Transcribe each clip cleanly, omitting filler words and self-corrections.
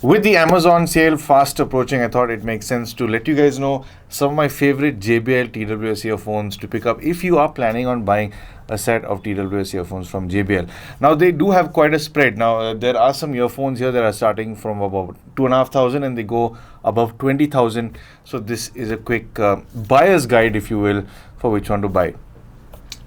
With the Amazon sale fast approaching, I thought it makes sense to let you guys know some of my favorite JBL TWS earphones to pick up if you are planning on buying a set of TWS earphones from JBL. Now, they do have quite a spread. Now, there are some earphones here that are starting from about 2,500 and they go above 20,000. So this is a quick buyer's guide, if you will, for which one to buy.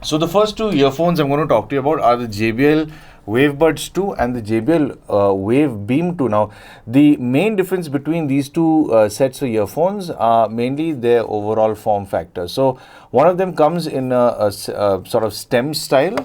So the first two earphones I'm going to talk to you about are the JBL Wavebuds 2 and the JBL Wave Beam 2. Now, the main difference between these two sets of earphones are mainly their overall form factor. So, one of them comes in a sort of stem style,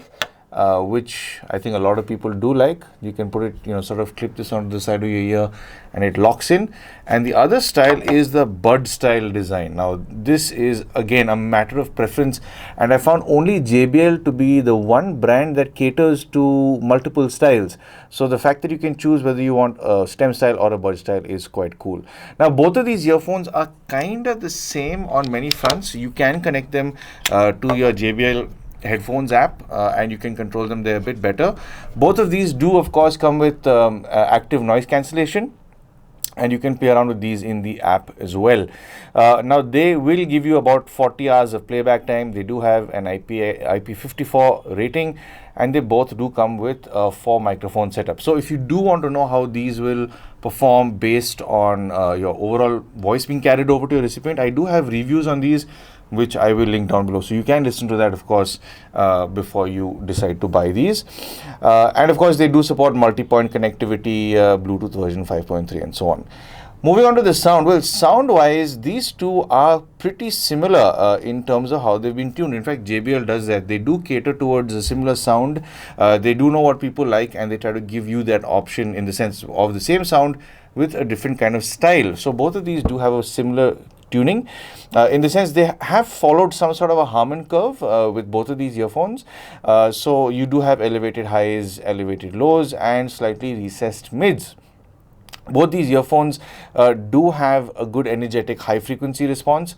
which I think a lot of people do like. You can put it, sort of clip this onto the side of your ear and it locks in. And the other style is the bud style design. Now, this is again a matter of preference, and I found only JBL to be the one brand that caters to multiple styles. So the fact that you can choose whether you want a stem style or a bud style is quite cool. Now, both of these earphones are kind of the same on many fronts. You can connect them to your JBL headphones app and you can control them there a bit better. Both of these do of course come with active noise cancellation, and you can play around with these in the app as well. Now, they will give you about 40 hours of playback time. They do have an IP54 rating, and they both do come with a 4 microphone setup. So if you do want to know how these will perform based on your overall voice being carried over to your recipient, I do have reviews on these, which I will link down below. So you can listen to that, of course, before you decide to buy these. And of course, they do support multi-point connectivity, Bluetooth version 5.3 and so on. Moving on to the sound. Well, sound-wise, these two are pretty similar in terms of how they've been tuned. In fact, JBL does that. They do cater towards a similar sound. They do know what people like, and they try to give you that option in the sense of the same sound with a different kind of style. So both of these do have a similar tuning in the sense they have followed some sort of a Harman curve with both of these earphones. So you do have elevated highs, elevated lows, and slightly recessed mids. Both these earphones do have a good energetic high frequency response.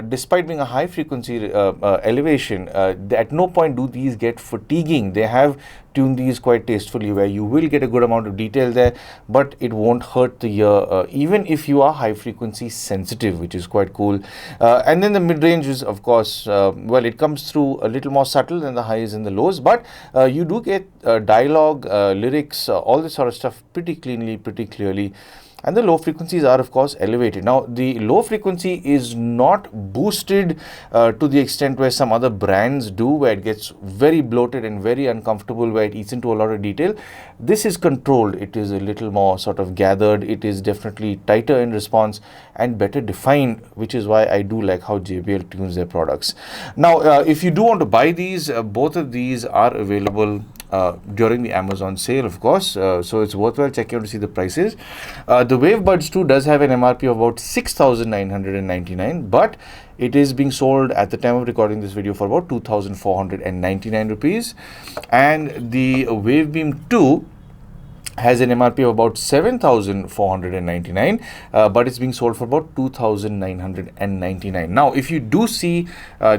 Despite being a high frequency elevation, at no point do these get fatiguing. They have tuned these quite tastefully where you will get a good amount of detail there, but it won't hurt the ear even if you are high frequency sensitive, which is quite cool. And then the mid-range is of course, well, it comes through a little more subtle than the highs and the lows, but you do get dialogue, lyrics, all this sort of stuff pretty cleanly, pretty clearly. And the low frequencies are of course elevated. Now, the low frequency is not boosted to the extent where some other brands do, where it gets very bloated and very uncomfortable, where it eats into a lot of detail. This is controlled. It is a little more sort of gathered. It is definitely tighter in response and better defined, which is why I do like how JBL tunes their products. Now, if you do want to buy these, both of these are available during the Amazon sale, of course, so it's worthwhile checking out to see the prices. The Wavebuds 2 does have an MRP of about 6,999, but it is being sold at the time of recording this video for about 2,499 rupees, and the Wave Beam 2 has an MRP of about 7,499, but it's being sold for about 2,999. Now, if you do see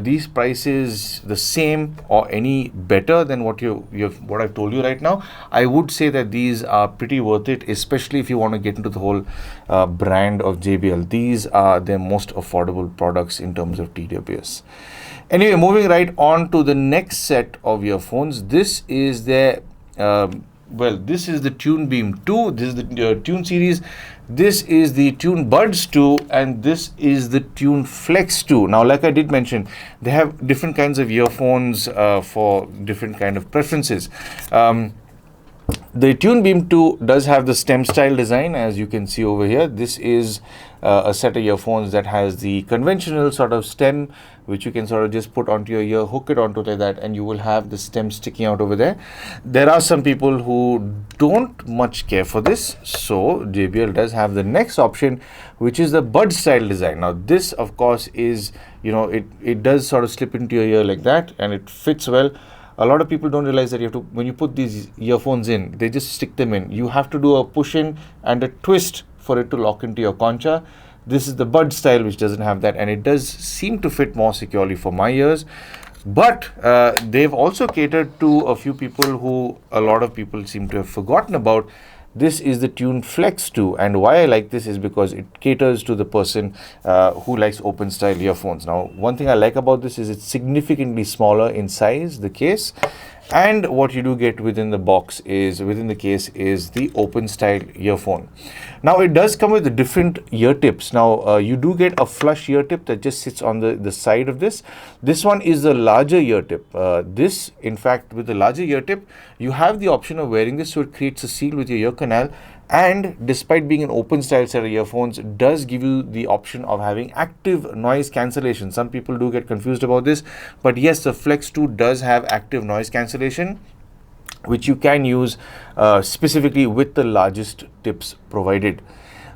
these prices the same or any better than what I've told you right now, I would say that these are pretty worth it, especially if you want to get into the whole brand of JBL. These are their most affordable products in terms of TWS. Anyway, moving right on to the next set of earphones. This is their this is the Tune Beam 2, this is the Tune series, this is the Tune Buds 2, and this is the Tune Flex 2. Now, like I did mention, they have different kinds of earphones for different kind of preferences. The Tune Beam 2 does have the stem style design, as you can see over here. This is a set of earphones that has the conventional sort of stem, which you can sort of just put onto your ear, hook it onto like that, and you will have the stem sticking out over there. There are some people who don't much care for this, so JBL does have the next option, which is the bud style design. Now, this of course is, it does sort of slip into your ear like that, and it fits well. A lot of people don't realize that you have to, when you put these earphones in, they just stick them in. You have to do a push in and a twist for it to lock into your concha. This is the bud style, which doesn't have that, and it does seem to fit more securely for my ears. But they've also catered to a few people who a lot of people seem to have forgotten about, This is the Tune Flex 2, and why I like this is because it caters to the person who likes open style earphones. Now, one thing I like about this is it's significantly smaller in size, the case, and what you do get within the case is the open style earphone. Now, it does come with the different ear tips. Now, you do get a flush ear tip that just sits on the side of this. This one is the larger ear tip. This, in fact, with the larger ear tip, you have the option of wearing this, so it creates a seal with your ear canal. And despite being an open style set of earphones, does give you the option of having active noise cancellation. Some people do get confused about this, but yes, the Flex 2 does have active noise cancellation, which you can use specifically with the largest tips provided.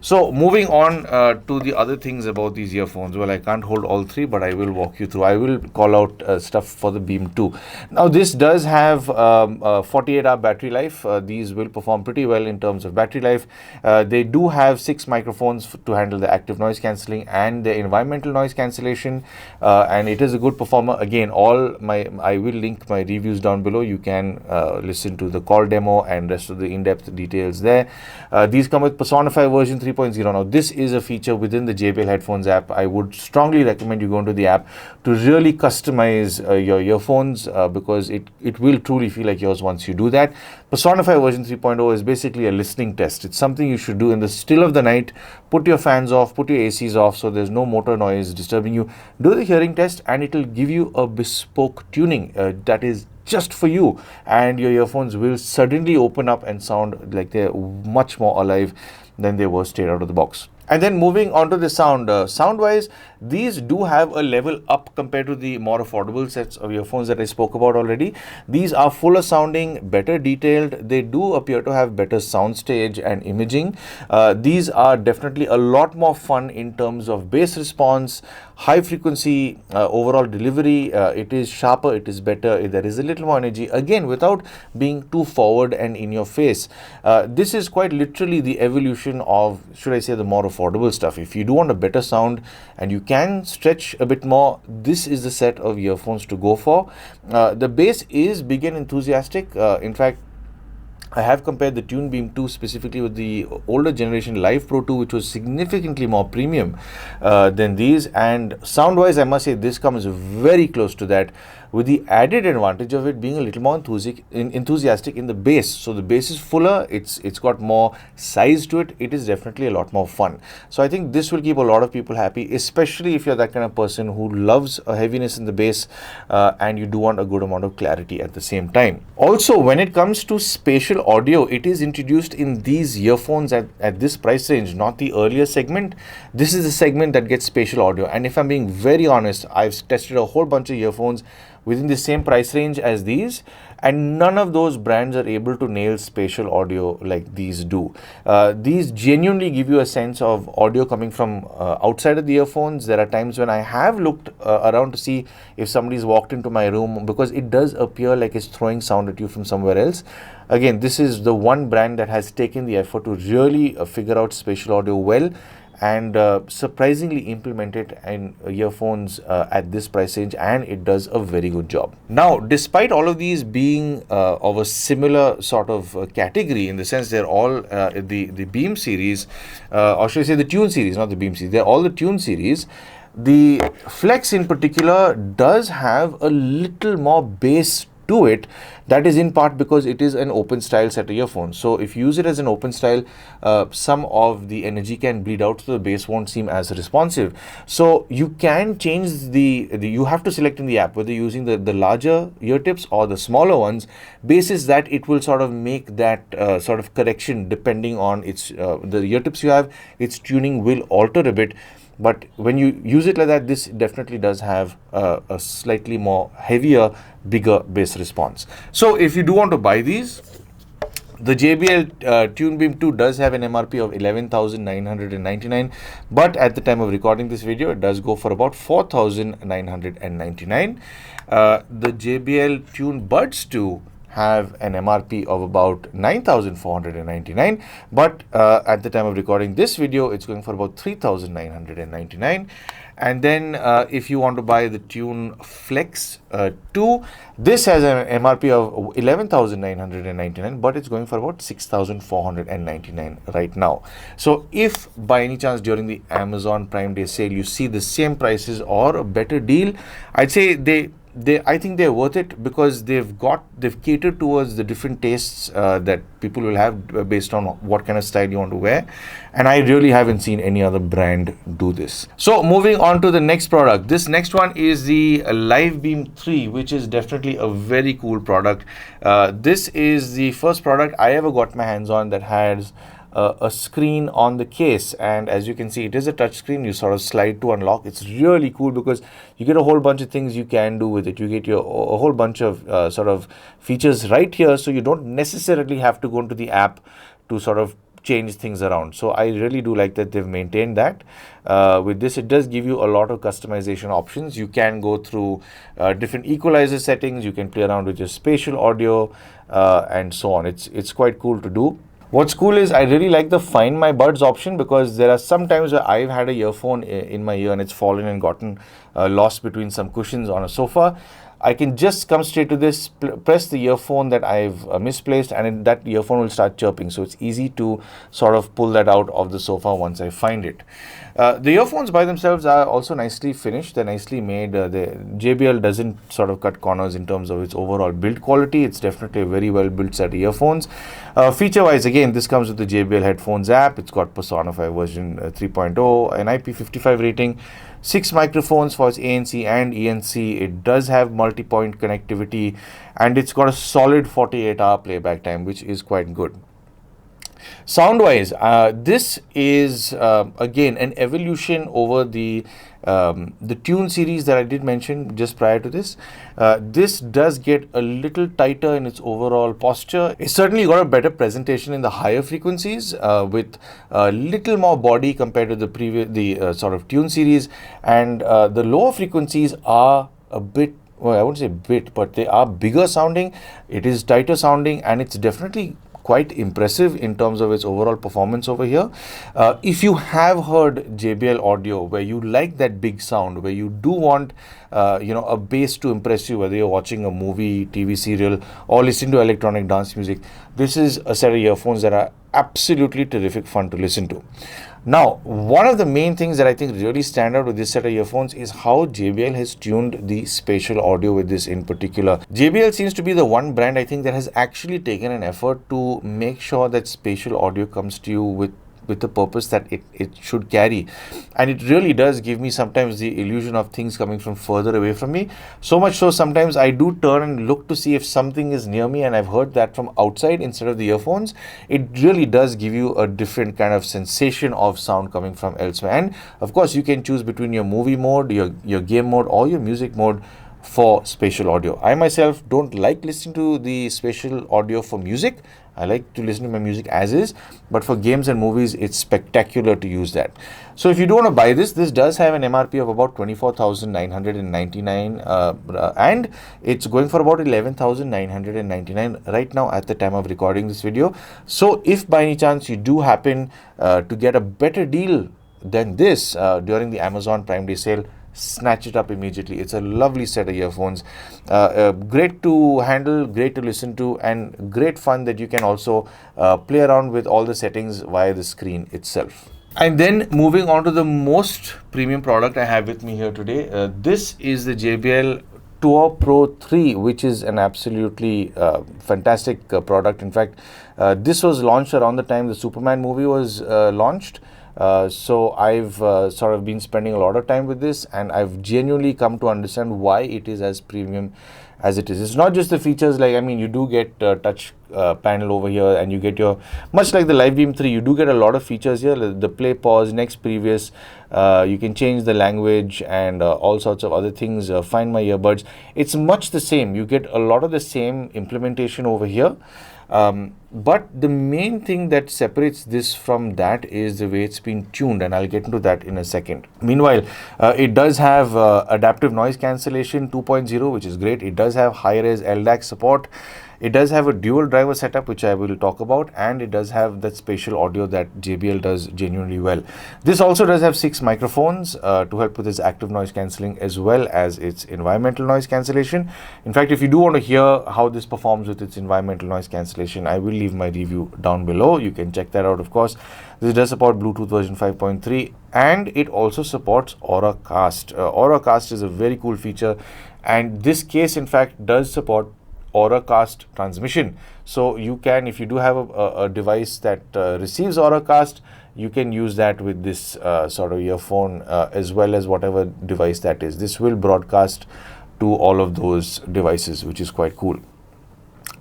So moving on to the other things about these earphones. Well, I can't hold all three, but I will walk you through. I will call out stuff for the Beam 2. Now, this does have 48-hour battery life. These will perform pretty well in terms of battery life. They do have 6 microphones to handle the active noise cancelling and the environmental noise cancellation, and it is a good performer. Again, I will link my reviews down below. You can listen to the call demo and rest of the in-depth details there. These come with Personify version 3.0. Now, this is a feature within the JBL Headphones app. I would strongly recommend you go into the app to really customize your earphones because it will truly feel like yours once you do that. Personify version 3.0 is basically a listening test. It's something you should do in the still of the night. Put your fans off, put your ACs off so there's no motor noise disturbing you. Do the hearing test and it will give you a bespoke tuning that is just for you, and your earphones will suddenly open up and sound like they're much more alive than they were straight out of the box. And then moving on to the sound, sound-wise, these do have a level up compared to the more affordable sets of earphones that I spoke about already. These are fuller sounding, better detailed. They do appear to have better soundstage and imaging. These are definitely a lot more fun in terms of bass response, high frequency, overall delivery. It is sharper, it is better, there is a little more energy, again without being too forward and in your face. This is quite literally the evolution of, should I say, the more affordable stuff. If you do want a better sound and you can stretch a bit more, this is the set of earphones to go for. The bass is big and enthusiastic. In fact, I have compared the Tune Beam 2 specifically with the older generation Live Pro 2, which was significantly more premium than these. And sound-wise, I must say this comes very close to that, with the added advantage of it being a little more enthusiastic in the bass. So the bass is fuller, it's got more size to it. It is definitely a lot more fun. So I think this will keep a lot of people happy, especially if you're that kind of person who loves a heaviness in the bass and you do want a good amount of clarity at the same time. Also, when it comes to spatial audio, it is introduced in these earphones at this price range, not the earlier segment. This is the segment that gets spatial audio. And if I'm being very honest, I've tested a whole bunch of earphones within the same price range as these, and none of those brands are able to nail spatial audio like these do. These genuinely give you a sense of audio coming from outside of the earphones. There are times when I have looked around to see if somebody's walked into my room, because it does appear like it's throwing sound at you from somewhere else. Again, this is the one brand that has taken the effort to really figure out spatial audio well, and surprisingly implement it in earphones at this price range, and it does a very good job. Now, despite all of these being of a similar sort of category, in the sense they're all the Beam series, or should I say the Tune series, not the Beam series, they're all the Tune series. The Flex in particular does have a little more bass to it. That is in part because it is an open style set of earphones. So if you use it as an open style, some of the energy can bleed out, so the bass won't seem as responsive. So you can change you have to select in the app whether you're using the larger ear tips or the smaller ones. Basis that it will sort of make that sort of correction depending on the ear tips you have. Its tuning will alter a bit. But when you use it like that, this definitely does have a slightly more heavier, bigger bass response. So if you do want to buy these, the JBL Tune Beam 2 does have an MRP of 11,999, but at the time of recording this video, it does go for about 4,999. The JBL Tune Buds 2 have an MRP of about 9,499, but at the time of recording this video, it's going for about 3,999. And then if you want to buy the Tune Flex 2, this has an MRP of 11,999, but it's going for about 6,499 right now. So if by any chance during the Amazon Prime Day sale you see the same prices or a better deal, I'd say I think they're worth it, because they've catered towards the different tastes that people will have based on what kind of style you want to wear. And I really haven't seen any other brand do this. So moving on to the next product. This next one is the Live Beam 3, which is definitely a very cool product. This is the first product I ever got my hands on that has a screen on the case, and as you can see, it is a touch screen. You sort of slide to unlock. It's really cool because you get a whole bunch of things you can do with it. You get a whole bunch of sort of features right here, so you don't necessarily have to go into the app to sort of change things around. So I really do like that they've maintained that. With this, it does give you a lot of customization options. You can go through different equalizer settings. You can play around with your spatial audio and so on. It's quite cool to do. What's cool is I really like the Find My Buds option, because there are some times where I've had a earphone in my ear and it's fallen and gotten lost between some cushions on a sofa. I can just come straight to this, press the earphone that I've misplaced, and that earphone will start chirping. So it's easy to sort of pull that out of the sofa once I find it. The earphones by themselves are also nicely finished. They're nicely made. The JBL doesn't sort of cut corners in terms of its overall build quality. It's definitely a very well built set of earphones. Feature wise, again, this comes with the JBL headphones app. It's got Persona 5 version 3.0, an IP55 rating, 6 microphones for its ANC and ENC. It does have multi-point connectivity, and it's got a solid 48-hour playback time, which is quite good. Sound-wise, this is again an evolution over the Tune series that I did mention just prior to this. This does get a little tighter in its overall posture. It's certainly got a better presentation in the higher frequencies with a little more body compared to the sort of Tune series, and the lower frequencies are a bit, well, I wouldn't say bit, but they are bigger sounding. It is tighter sounding, and it's definitely quite impressive in terms of its overall performance over here. If you have heard JBL audio where you like that big sound, where you do want a bass to impress you, whether you're watching a movie, TV serial, or listening to electronic dance music, this is a set of earphones that are absolutely terrific fun to listen to. Now, one of the main things that I think really stand out with this set of earphones is how JBL has tuned the spatial audio with this in particular. JBL seems to be the one brand, I think, that has actually taken an effort to make sure that spatial audio comes to you with the purpose that it should carry. And it really does give me sometimes the illusion of things coming from further away from me. So much so, sometimes I do turn and look to see if something is near me and I've heard that from outside instead of the earphones. It really does give you a different kind of sensation of sound coming from elsewhere. And of course, you can choose between your movie mode, your game mode, or your music mode for spatial audio. I myself don't like listening to the spatial audio for music. I like to listen to my music as is, but for games and movies, it's spectacular to use that. So if you do want to buy this does have an MRP of about 24,999 and it's going for about 11,999 right now at the time of recording this video. So if by any chance you do happen to get a better deal than this during the Amazon Prime Day sale, snatch it up immediately. It's a lovely set of earphones, great to handle, great to listen to, and great fun that you can also play around with all the settings via the screen itself. And then moving on to the most premium product I have with me here today, this is the JBL Tour Pro 3, which is an absolutely fantastic product. In fact, this was launched around the time the Superman movie was launched. So I've sort of been spending a lot of time with this, and I've genuinely come to understand why it is as premium as it is. It's not just the features, like, I mean, you do get touch panel over here, and you get your, much like the Live Beam 3, you do get a lot of features here, the play, pause, next, previous, you can change the language and all sorts of other things, find my earbuds. It's much the same. You get a lot of the same implementation over here. But the main thing that separates this from that is the way it's been tuned, and I'll get into that in a second. Meanwhile, it does have adaptive noise cancellation 2.0, which is great. It does have high-res LDAC support. It does have a dual driver setup, which I will talk about, and it does have that spatial audio that JBL does genuinely well. This also does have 6 microphones to help with its active noise cancelling as well as its environmental noise cancellation. In fact, if you do want to hear how this performs with its environmental noise cancellation, I will leave my review down below. You can check that out, of course. This does support Bluetooth version 5.3, and it also supports Auracast. Auracast is a very cool feature, and this case in fact does support Auracast transmission. So you can, if you do have a device that receives Auracast, you can use that with this sort of earphone as well as whatever device that is. This will broadcast to all of those devices, which is quite cool.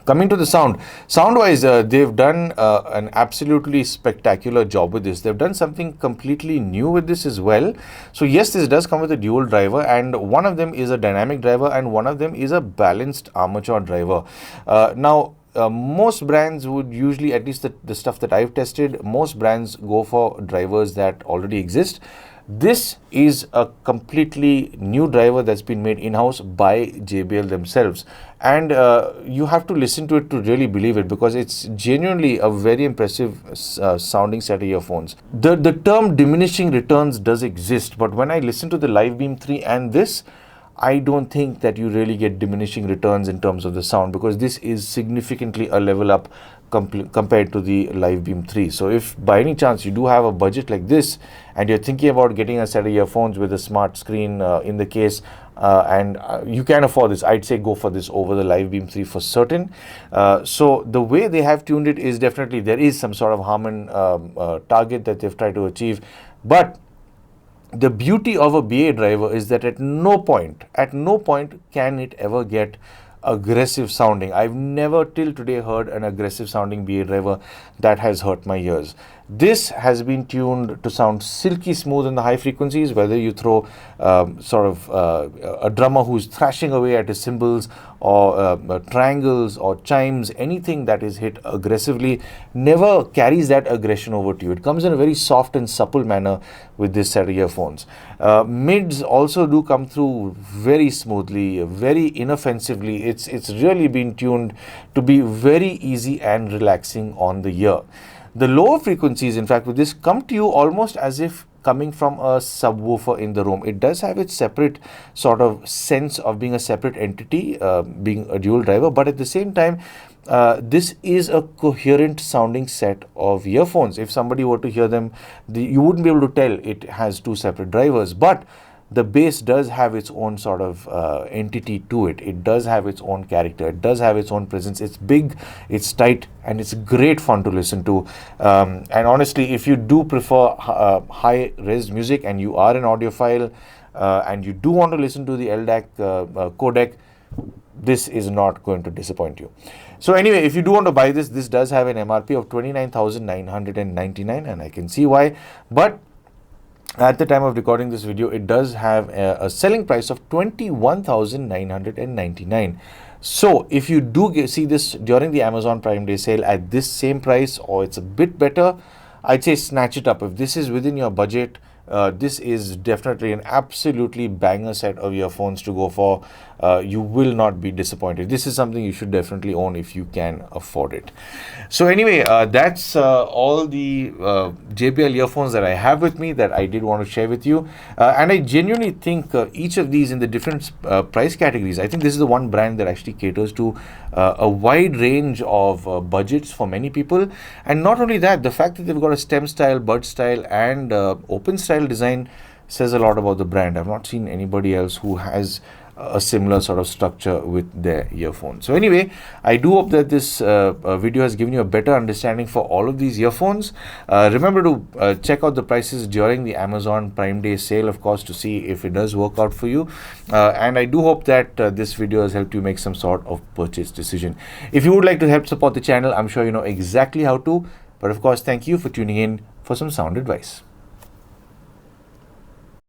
Coming to the sound-wise, they've done an absolutely spectacular job with this. They've done something completely new with this as well. So yes, this does come with a dual driver, and one of them is a dynamic driver and one of them is a balanced armature driver. Most brands would usually, at least the stuff that I've tested, most brands go for drivers that already exist. This is a completely new driver that's been made in-house by JBL themselves, and you have to listen to it to really believe it, because it's genuinely a very impressive sounding set of earphones. The term diminishing returns does exist, but when I listen to the Live Beam 3 and this, I don't think that you really get diminishing returns in terms of the sound, because this is significantly a level up compared to the Live Beam 3. So if by any chance you do have a budget like this and you're thinking about getting a set of earphones with a smart screen in the case, and you can afford this, I'd say go for this over the Live Beam 3 for certain. So the way they have tuned it is definitely, there is some sort of Harman target that they've tried to achieve, but the beauty of a BA driver is that at no point can it ever get aggressive sounding. I've never till today heard an aggressive sounding BA driver that has hurt my ears. This has been tuned to sound silky smooth in the high frequencies, whether you throw a drummer who's thrashing away at his cymbals, or triangles or chimes. Anything that is hit aggressively never carries that aggression over to you. It comes in a very soft and supple manner with this set of earphones. Mids also do come through very smoothly, very inoffensively. It's really been tuned to be very easy and relaxing on the ear. The lower frequencies, in fact, with this come to you almost as if coming from a subwoofer in the room. It does have its separate sort of sense of being a separate entity, being a dual driver, but at the same time, this is a coherent sounding set of earphones. If somebody were to hear them, you wouldn't be able to tell it has 2 separate drivers, but the bass does have its own sort of entity to it. It does have its own character. It does have its own presence. It's big, it's tight, and it's great fun to listen to. And honestly, if you do prefer high-res music and you are an audiophile and you do want to listen to the LDAC codec, this is not going to disappoint you. So anyway, if you do want to buy this, this does have an MRP of 29,999, and I can see why. But at the time of recording this video, it does have a selling price of 21,999. So if you do see this during the Amazon Prime Day sale at this same price, or it's a bit better, I'd say snatch it up. If this is within your budget, this is definitely an absolutely banger set of earphones to go for. You will not be disappointed. This is something you should definitely own if you can afford it. So anyway, that's all the JBL earphones that I have with me that I did want to share with you. And I genuinely think each of these in the different price categories, I think this is the one brand that actually caters to a wide range of budgets for many people. And not only that, the fact that they've got a stem style, bud style, and open style design says a lot about the brand. I've not seen anybody else who has a similar sort of structure with their earphones. So anyway, I do hope that this video has given you a better understanding for all of these earphones. Remember to check out the prices during the Amazon Prime Day sale, of course, to see if it does work out for you. And I do hope that this video has helped you make some sort of purchase decision. If you would like to help support the channel, I'm sure you know exactly how to. But of course, thank you for tuning in for some sound advice.